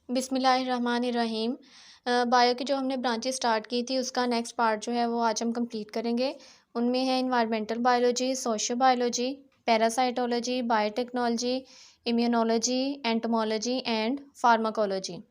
बिस्मिल्लाहिर्रहमानिर्रहीम। बायो की जो हमने ब्रांचेस स्टार्ट की थी उसका नेक्स्ट पार्ट जो है वो आज हम कंप्लीट करेंगे। उनमें है environmental biology, social biology, parasitology, biotechnology, immunology, entomology and pharmacology.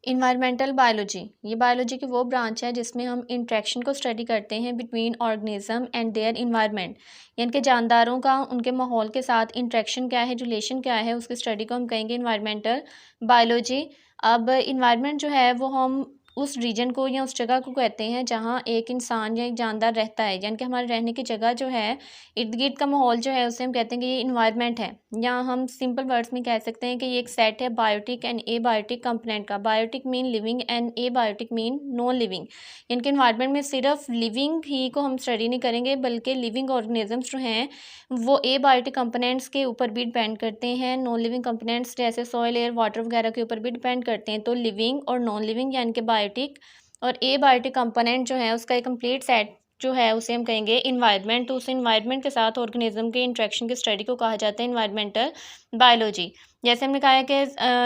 Environmental biology, ये बायोलॉजी की वो ब्रांच है जिसमें हम इंट्रैक्शन को स्टडी करते हैं between organism and their environment, यानी कि जानदारों का उनके माहौल के साथ इंट्रैक्शन क्या है, रिलेशन क्या है, उसकी स्टडी को हम कहेंगे इन्वायरमेंटल बायोलॉजी। अब इन्वायरमेंट जो है वो हम उस रीजन को या उस जगह को कहते हैं जहाँ एक इंसान या एक जानदार रहता है, यानी कि हमारे रहने की जगह जो है, इर्द गिर्द का माहौल जो है उसे हम कहते हैं कि ये इन्वायरमेंट है। या हम सिंपल वर्ड्स में कह सकते हैं कि ये एक सेट है biotic and abiotic component का। Biotic mean living and abiotic mean non living, यानी कि इन्वायरमेंट में सिर्फ लिविंग ही को हम स्टडी नहीं करेंगे बल्कि लिविंग ऑर्गेनिजम्स जो हैं वो ए बायोटिक कंपोनेंट्स के ऊपर भी डिपेंड करते हैं, नॉन लिविंग कंपोनेंट्स जैसे सॉइल, एयर, वाटर वगैरह के ऊपर भी डिपेंड करते हैं। तो लिविंग और नॉन लिविंग यानी कि बायोटिक और ए बायोटिक कंपोनेंट जो है उसका एक कंप्लीट सेट जो है उसे हम कहेंगे इन्वायरमेंट। तो उस इन्वायरमेंट के साथ ऑर्गेनिज्म के इंट्रैक्शन की स्टडी को कहा जाता है इन्वायरमेंटल बायोलॉजी। जैसे हमने कहा है कि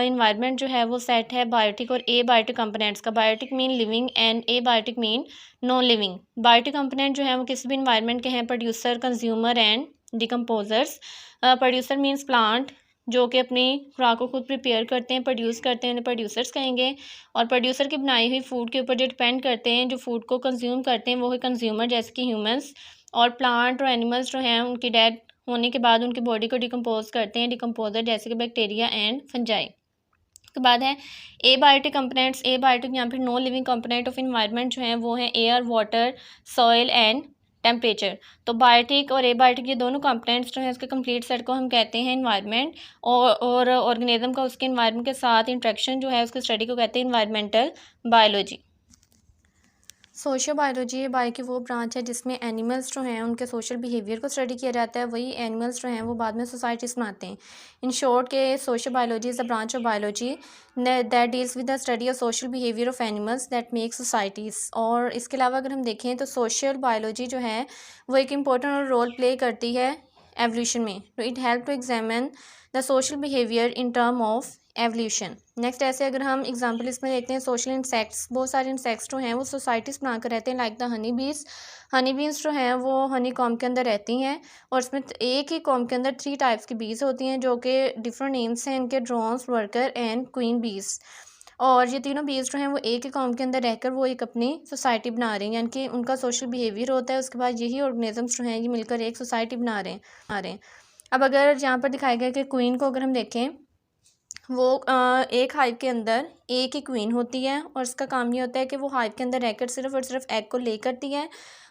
इन्वायरमेंट जो है वो सेट है बायोटिक और ए बायोटिक कंपोनेंट्स का। Biotic mean living and abiotic mean non living. Biotic component जो है वो किसी भी इन्वायरमेंट के हैं producer, consumer and decomposers. Producer means plant जो कि अपनी खुराक को खुद प्रिपेयर करते हैं, प्रोड्यूस करते हैं, उन्हें प्रोड्यूसर्स कहेंगे। और प्रोड्यूसर की बनाई हुई फूड के ऊपर जो डिपेंड करते हैं, जो फूड को कंज्यूम करते हैं, वो है कंज्यूमर जैसे कि ह्यूमंस। और प्लांट और एनिमल्स जो हैं उनकी डेथ होने के बाद उनकी बॉडी को डिकम्पोज करते हैं, डिकम्पोजर जैसे कि बैक्टीरिया एंड फंजाई। उसके बाद है ए बायोटिक कंपोनेंट्स। ए बायोटिक या फिर non living component of environment जो हैं वो हैं air, water, soil and temperature. तो बायोटिक और एबायोटिक ये दोनों कंपोनेंट्स जो हैं उसके कंप्लीट सेट को हम कहते हैं इन्वायरमेंट। और ऑर्गेनिज्म का उसके इन्वायरमेंट के साथ इंट्रैक्शन जो है उसकी स्टडी को कहते हैं environmental biology. Social biology bio की वो ब्रांच है जिसमें एनिमल्स जो हैं उनके सोशल बिहेवियर को स्टडी किया जाता है। वही एनिमल्स जो हैं वो बाद में सोसाइटीज़ बनाते हैं। इन शॉर्ट के social biology is a branch of biology that deals with the study of social behaviour of animals that make societies. और इसके अलावा अगर हम देखें तो सोशल बायोलॉजी जो है वो एक इम्पोर्टेंट रोल प्ले करती है एवोल्यूशन में। तो it help to examine the social behaviour in term of evolution. Next ऐसे अगर हम एग्जांपल इसमें देखते हैं सोशल इंसेक्ट्स, बहुत सारे इंसेक्ट्स जो हैं वो सोसाइटीज़ बनाकर रहते हैं लाइक द हनी बीज। हनी बीज जो हैं वो हनी कॉम के अंदर रहती हैं और इसमें एक ही कॉम के अंदर 3 टाइप्स की बीज होती हैं जो कि डिफरेंट नेम्स हैं इनके, ड्रोन्स, वर्कर एंड क्वीन बीज। और ये तीनों बीज जो हैं वो एक ही कॉम के अंदर रहकर वो एक अपनी सोसाइटी बना रही हैं, यानी कि उनका सोशल बिहेवियर होता है। उसके बाद यही ऑर्गेनिजम्स जो हैं ये मिलकर एक सोसाइटी बना रहे हैं। अब अगर यहाँ पर दिखाया गया कि क्वीन को अगर हम देखें वो एक हाइव के अंदर एक ही क्वीन होती है और इसका काम ये होता है कि वो हाइव के अंदर रहकर सिर्फ और सिर्फ एग को ले करती है।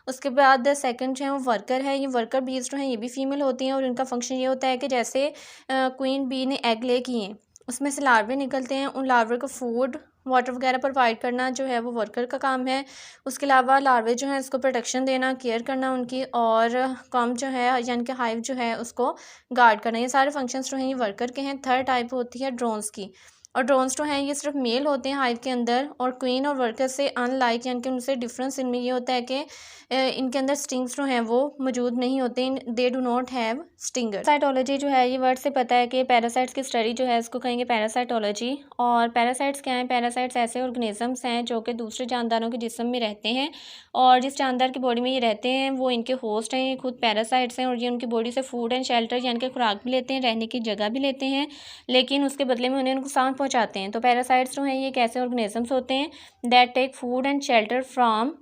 उसके बाद सेकंड जो है वो वर्कर है। ये वर्कर बीज जो हैं ये भी फीमेल होती हैं और इनका फंक्शन ये होता है कि जैसे क्वीन बी ने एग ले किए हैं उसमें से लार्वे निकलते हैं, उन लार्वे को फूड, वाटर वगैरह प्रोवाइड करना जो है वो वर्कर का काम है। उसके अलावा लार्वे जो है उसको प्रोटेक्शन देना, केयर करना उनकी, और कॉम जो है यानी कि हाइव जो है उसको गार्ड करना। ये सारे फंक्शंस जो हैं ये वर्कर के हैं। थर्ड टाइप होती है ड्रोन्स की, और ड्रोन्स जो हैं ये सिर्फ मेल होते हैं हाइव के अंदर और क्वीन और वर्कर से अनलाइक, यानी कि उनसे डिफरेंस इनमें ये होता है कि इनके अंदर स्टिंग्स जो हैं वो मौजूद नहीं होते, they do not have stinger. Parasitology जो है ये वर्ड से पता है कि पैरासाइट्स की स्टडी जो है इसको कहेंगे पैरासाइटोलॉजी। और पैरासाइट्स क्या हैं? पैरासाइट्स ऐसे ऑर्गेनिजम्स हैं जो कि दूसरे जानदारों के जिस्म में रहते हैं और जिस जानदार की बॉडी में ये रहते हैं वो इनके होस्ट हैं, ये खुद पैरासाइट्स हैं और ये उनकी बॉडी से फूड एंड शेल्टर यानी कि खुराक भी लेते हैं, रहने की जगह भी लेते हैं, लेकिन उसके बदले में उन्हें नुकसान पहुंचाते हैं। तो पैरासाइट्स जो हैं ये कैसे ऑर्गेनिजम्स होते हैं that take food and shelter from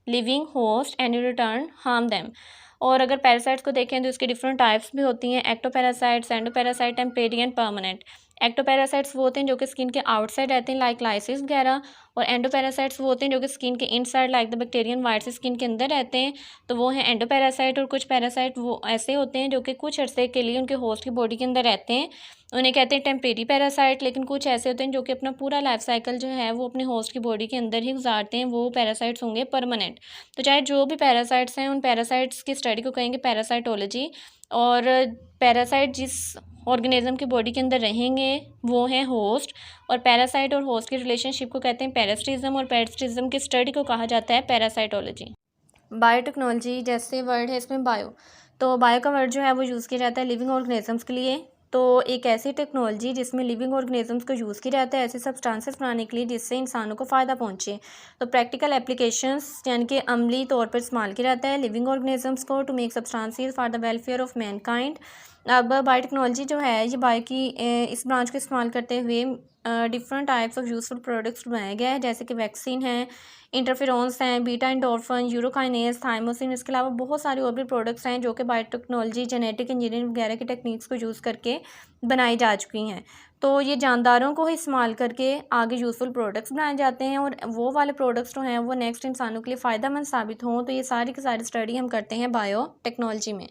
living host and return harm them. और अगर पैरासाइट्स को देखें तो इसके डिफरेंट टाइप्स भी होती हैं, ectoparasites, endoparasite, temporary and permanent. Ectoparasites वो होते हैं जो कि स्किन के आउटसाइड रहते हैं लाइक लाइसिस वगैरह, और एंडोपैरासाइट्स वो होते हैं जो कि स्किन के inside like the bacterian whites skin के अंदर रहते हैं, तो वो हैं एंडोपैरासाइट। और कुछ पैरासाइट वो ऐसे होते हैं जो कि कुछ अरसे के लिए उनके होस्ट की बॉडी के अंदर रहते हैं, उन्हें कहते हैं टेम्परेरी पैरासाइट। लेकिन कुछ ऐसे होते हैं जो कि अपना पूरा लाइफ साइकिल जो है वो अपने होस्ट की बॉडी के अंदर ही गुजारते हैं, वो पैरासाइट्स होंगे परमानेंट। तो चाहे जो भी पैरासाइट्स हैं उन पैरासाइट्स की स्टडी को कहेंगे पैरासाइटोलॉजी। और पैरासाइट जिस ऑर्गेनिज्म की बॉडी के अंदर रहेंगे वो हैं होस्ट, और पैरासाइट और होस्ट की रिलेशनशिप को कहते हैं पैरासिटिज्म, और पैरासिटिज्म की स्टडी को कहा जाता है पैरासाइटोलॉजी। बायोटेक्नोलॉजी जैसे वर्ड है इसमें बायो, तो बायो का वर्ड जो है वो यूज़ किया जाता है लिविंग ऑर्गेनिजम्स के लिए। तो एक ऐसी टेक्नोलॉजी जिसमें लिविंग ऑर्गेनिजम्स को यूज़ किया जाता है ऐसे सब्सटेंसेस बनाने के लिए जिससे इंसानों को फ़ायदा पहुँचे। तो प्रैक्टिकल एप्लीकेशंस यानी कि अमली तौर पर इस्तेमाल किया जाता है लिविंग ऑर्गेनिजम्स को to make substances for the welfare of mankind. अब बायोटेक्नोलॉजी जो है ये बायो की इस ब्रांच को इस्तेमाल करते हुए different types of useful products बनाया गया है, जैसे कि वैक्सीन है, इंटरफेरोन्स हैं, बीटा एंडोर्फिन, यूरोकाइनेज, थाइमोसिन। इसके अलावा बहुत सारे और भी प्रोडक्ट्स हैं जो कि बायोटेक्नोलॉजी, जेनेटिक इंजीनियरिंग वगैरह की टेक्निक्स को यूज़ करके बनाई जा चुकी हैं। तो ये जानदारों को ही इस्तेमाल करके आगे यूज़फुल प्रोडक्ट्स बनाए जाते हैं और वो वाले प्रोडक्ट्स जो हैं वो नेक्स्ट इंसानों के लिए फ़ायदेमंद साबित हों। तो ये सारी की सारी स्टडी हम करते हैं बायोटेक्नोलॉजी में।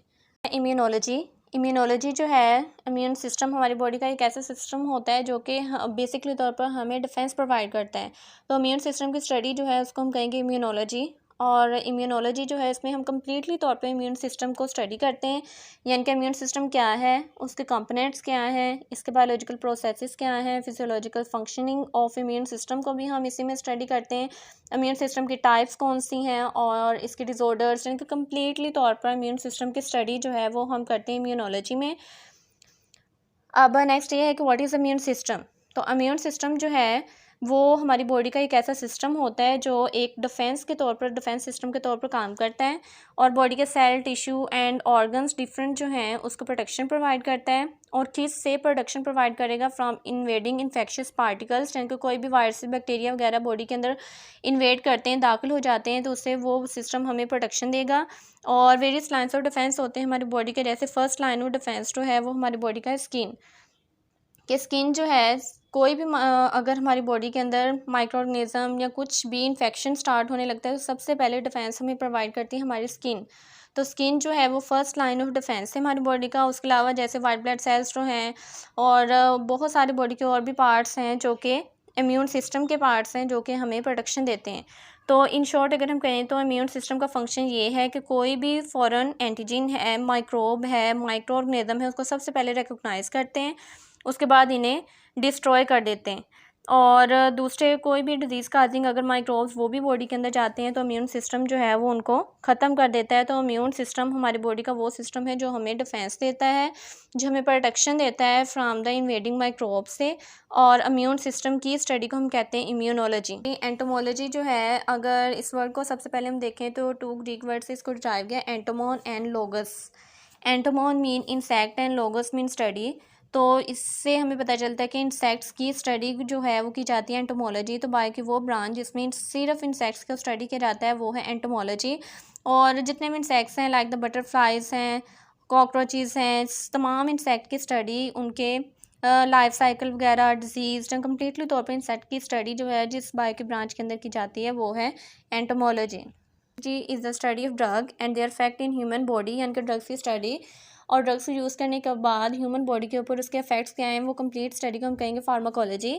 इम्यूनोलॉजी जो है, इम्यून सिस्टम हमारी बॉडी का एक ऐसा सिस्टम होता है जो कि बेसिकली तौर पर हमें डिफेंस प्रोवाइड करता है। तो इम्यून सिस्टम की स्टडी जो है उसको हम कहेंगे इम्यूनोलॉजी। और इम्यूनोलॉजी जो है इसमें हम कम्प्लीटली तौर पे इम्यून सिस्टम को स्टडी करते हैं, यानी कि इम्यून सिस्टम क्या है, उसके कंपोनेंट्स क्या हैं, इसके बायोलॉजिकल प्रोसेसेस क्या हैं, physiological functioning of immune system को भी हम इसी में स्टडी करते हैं। इम्यून सिस्टम की टाइप्स कौन सी हैं और इसके डिसऑर्डर्स, यानी कि कम्प्लीटली तौर पर इम्यून सिस्टम की स्टडी जो है वो हम करते हैं इम्यूनोलॉजी में। अब नेक्स्ट ये है कि व्हाट इज़ इम्यून सिस्टम। तो इम्यून सिस्टम जो है वो हमारी बॉडी का एक ऐसा सिस्टम होता है जो एक डिफेंस सिस्टम के तौर पर काम करता है और बॉडी के cell, tissue and organs different जो हैं उसको प्रोटेक्शन प्रोवाइड करता है। और किस से प्रोटेक्शन प्रोवाइड करेगा? फ्रॉम इन्वेडिंग इन्फेक्शियस पार्टिकल्स, यानी कि कोई भी वायरस, बैक्टीरिया वगैरह बॉडी के अंदर इन्वेड करते हैं, दाखिल हो जाते हैं, तो उससे वो सिस्टम हमें प्रोटेक्शन देगा। और वेरियस लाइन्स ऑफ डिफेंस होते हैं हमारी बॉडी के, जैसे फर्स्ट लाइन ऑफ डिफेंस जो है वो हमारी बॉडी का स्किन। कि स्किन जो है कोई भी अगर हमारी बॉडी के अंदर माइक्रो ऑर्गेनिज्म या कुछ भी इन्फेक्शन स्टार्ट होने लगता है तो सबसे पहले डिफेंस हमें प्रोवाइड करती है हमारी स्किन। तो स्किन जो है वो फर्स्ट लाइन ऑफ डिफेंस है हमारी बॉडी का। उसके अलावा जैसे वाइट ब्लड सेल्स जो हैं और बहुत सारे बॉडी के और भी पार्ट्स हैं जो कि इम्यून सिस्टम के पार्ट्स हैं जो कि हमें प्रोटेक्शन देते हैं। तो इन शॉर्ट अगर हम कहें तो इम्यून सिस्टम का फंक्शन ये है कि कोई भी फॉरेन एंटीजन है, माइक्रोब है, माइक्रो ऑर्गेनिज्म है, उसको सबसे पहले रिकॉग्नाइज करते हैं, उसके बाद इन्हें डिस्ट्रॉय कर देते हैं। और दूसरे कोई भी डिजीज़ काजिंग अगर माइक्रोब्स वो भी बॉडी के अंदर जाते हैं तो इम्यून सिस्टम जो है वो उनको ख़त्म कर देता है। तो इम्यून सिस्टम हमारी बॉडी का वो सिस्टम है जो हमें डिफेंस देता है, जो हमें प्रोटेक्शन देता है फ्राम द इन्वेडिंग माइक्रोब से। और इम्यून सिस्टम की स्टडी को हम कहते हैं इम्यूनोलॉजी। एंटोमोलॉजी जो है, अगर इस वर्ड को सबसे पहले हम देखें तो 2 ग्रीक वर्ड से इसको डिराइव गया, entomon and logos. Entomon mean insect and logos mean study. तो इससे हमें पता चलता है कि इंसेक्ट्स की स्टडी जो है वो की जाती है एंटोमोलॉजी। तो बायो की वो ब्रांच जिसमें सिर्फ इंसेक्ट्स का स्टडी किया जाता है वो है एंटोमोलॉजी। और जितने भी इंसेक्ट्स हैं लाइक द बटरफ्लाइज हैं, कॉकरोचेस हैं, तमाम इंसेक्ट की स्टडी, उनके लाइफ साइकिल वगैरह, डिजीज़, कम्प्लीटली तौर पर इंसेक्ट की स्टडी जो है जिस बायो की ब्रांच के अंदर की जाती है वो है entomology. G is the study of drug and their effect in human body, यानी कि ड्रग्स की स्टडी और ड्रग्स को यूज़ करने के बाद ह्यूमन बॉडी के ऊपर उसके इफेक्ट्स क्या हैं वो कंप्लीट स्टडी को हम कहेंगे फार्माकोलॉजी।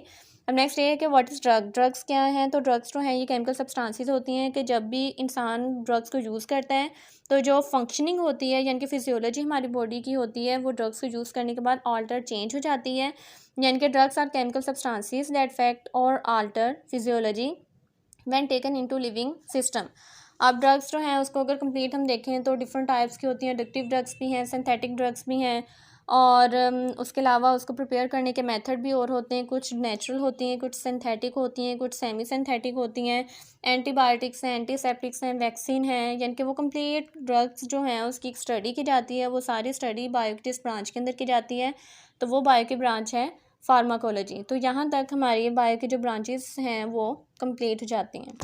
अब नेक्स्ट ये है कि व्हाट इज़ ड्रग्स क्या हैं। तो ड्रग्स जो हैं ये केमिकल सब्सटेंसेस होती हैं कि जब भी इंसान ड्रग्स को यूज़ करता है तो जो फंक्शनिंग होती है यानी कि फिजियोलॉजी हमारी बॉडी की होती है वो ड्रग्स को यूज़ करने के बाद ऑल्टर चेंज हो जाती है। यानी कि drugs are chemical substances that affect और alter physiology when taken into living system. अब ड्रग्स जो हैं उसको अगर कंप्लीट हम देखें तो डिफरेंट टाइप्स की होती हैं, एडिक्टिव ड्रग्स भी हैं, सिंथेटिक ड्रग्स भी हैं और उसके अलावा उसको प्रिपेयर करने के मेथड भी और होते हैं, कुछ नेचुरल होती हैं, कुछ सिंथेटिक होती हैं, कुछ सेमी सिंथेटिक होती हैं, एंटीबायोटिक्स हैं, एंटीसेप्टिक्स हैं, वैक्सीन हैं, यानी कि वो कंप्लीट ड्रग्स जो हैं उसकी एक स्टडी की जाती है। वो सारी स्टडी बायो की जिस ब्रांच के अंदर की जाती है तो वो बायो की ब्रांच है फार्माकोलॉजी। तो यहाँ तक हमारी बायो की जो ब्रांचेस हैं वो कंप्लीट हो जाती हैं।